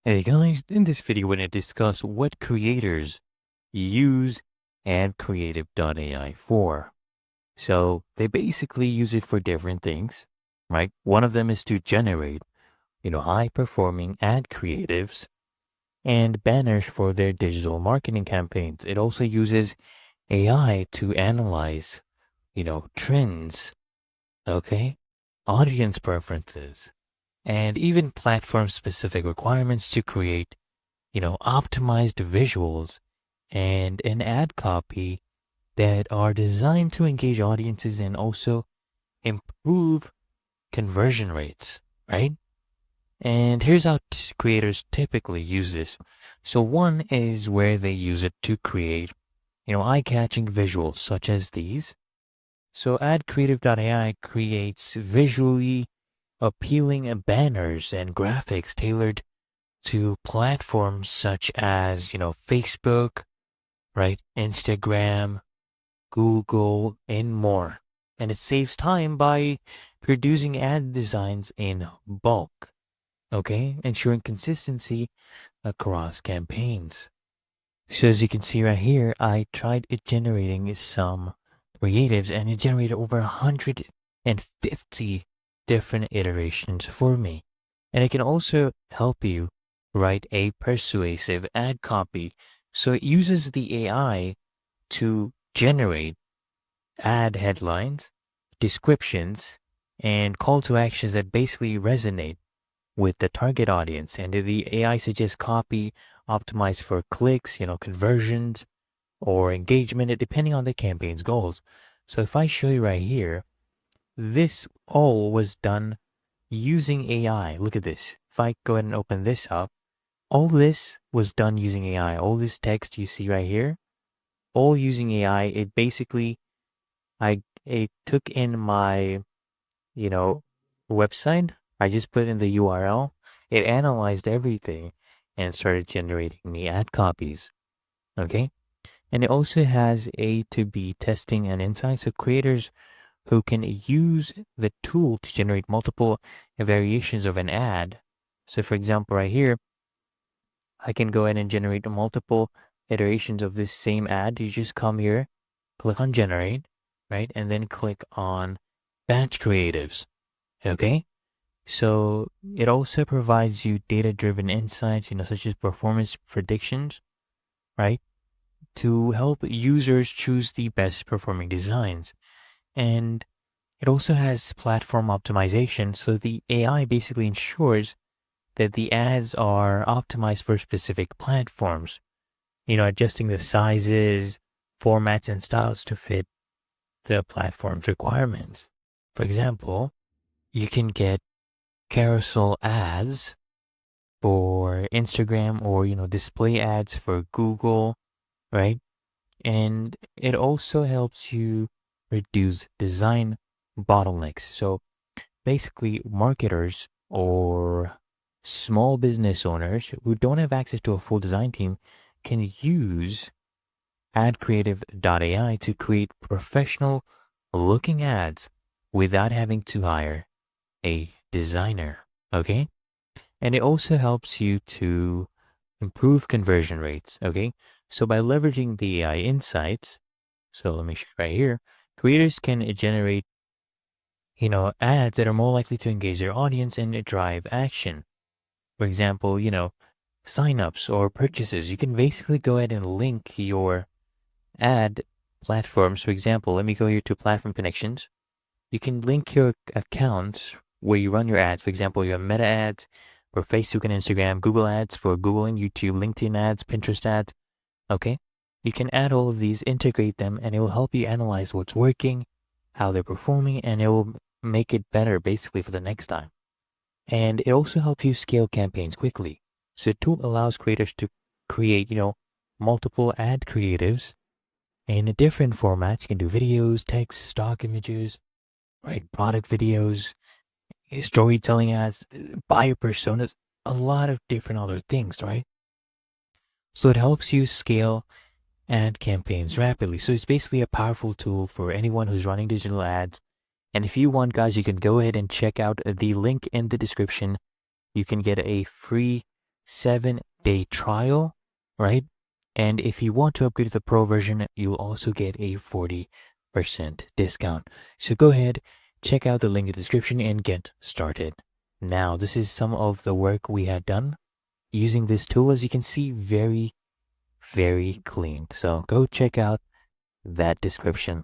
Hey guys, in this video we're going to discuss what creators use Adcreative.ai for. So they basically use it for different things, right? One of them is to generate, high performing ad creatives and banners for their digital marketing campaigns. It also uses AI to analyze, trends, okay? Audience preferences, and even platform specific requirements to create optimized visuals and an ad copy that are designed to engage audiences and also improve conversion rates, right? And here's how creators typically use this. So one is where they use it to create, eye-catching visuals such as these. So AdCreative.ai creates visually appealing banners and graphics tailored to platforms such as, Facebook, right? Instagram, Google, and more. And it saves time by producing ad designs in bulk, okay? Ensuring consistency across campaigns. So as you can see right here, I tried it generating some creatives and it generated over 150 different iterations for me. And it can also help you write a persuasive ad copy. So it uses the AI to generate ad headlines, descriptions, and call to actions that basically resonate with the target audience. And the AI suggests copy optimized for clicks, conversions, or engagement, depending on the campaign's goals. So if I show you right here, this all was done using AI. Look at this. If I go ahead and open this up, all this was done using AI. All this text you see right here, all using AI. It basically, it took in my, you know, website. I just put in the URL. It analyzed everything and started generating me ad copies. Okay. And it also has A to B testing and insights. So creators who can use the tool to generate multiple variations of an ad. So for example, right here, I can go ahead and generate multiple iterations of this same ad. You just come here, click on generate, right? And then click on batch creatives. Okay. So it also provides you data-driven insights, such as performance predictions, right? To help users choose the best performing designs. And it also has platform optimization. So the AI basically ensures that the ads are optimized for specific platforms, adjusting the sizes, formats, and styles to fit the platform's requirements. For example, you can get carousel ads for Instagram or, display ads for Google, right? And it also helps you reduce design bottlenecks. So basically, marketers or small business owners who don't have access to a full design team can use AdCreative.ai to create professional looking ads without having to hire a designer. Okay. And it also helps you to improve conversion rates. Okay. So by leveraging the AI insights, so let me show you right here, creators can generate, ads that are more likely to engage their audience and drive action. For example, signups or purchases. You can basically go ahead and link your ad platforms. For example, let me go here to platform connections. You can link your accounts where you run your ads. For example, you have Meta ads for Facebook and Instagram, Google ads for Google and YouTube, LinkedIn ads, Pinterest ads. Okay. You can add all of these, integrate them, and it will help you analyze what's working, how they're performing, and it will make it better basically for the next time. And it also helps you scale campaigns quickly. So the tool allows creators to create, multiple ad creatives in different formats. You can do videos, text, stock images, right? Product videos, storytelling ads, buyer personas, a lot of different other things, right? So it helps you scale ad campaigns rapidly. So it's basically a powerful tool for anyone who's running digital ads. And if you want, guys, you can go ahead and check out the link in the description. You can get a free 7-day trial, right? And if you want to upgrade to the pro version, you'll also get a 40% discount. So go ahead, check out the link in the description and get started. Now, this is some of the work we had done using this tool. As you can see, very, very clean. So go check out that description.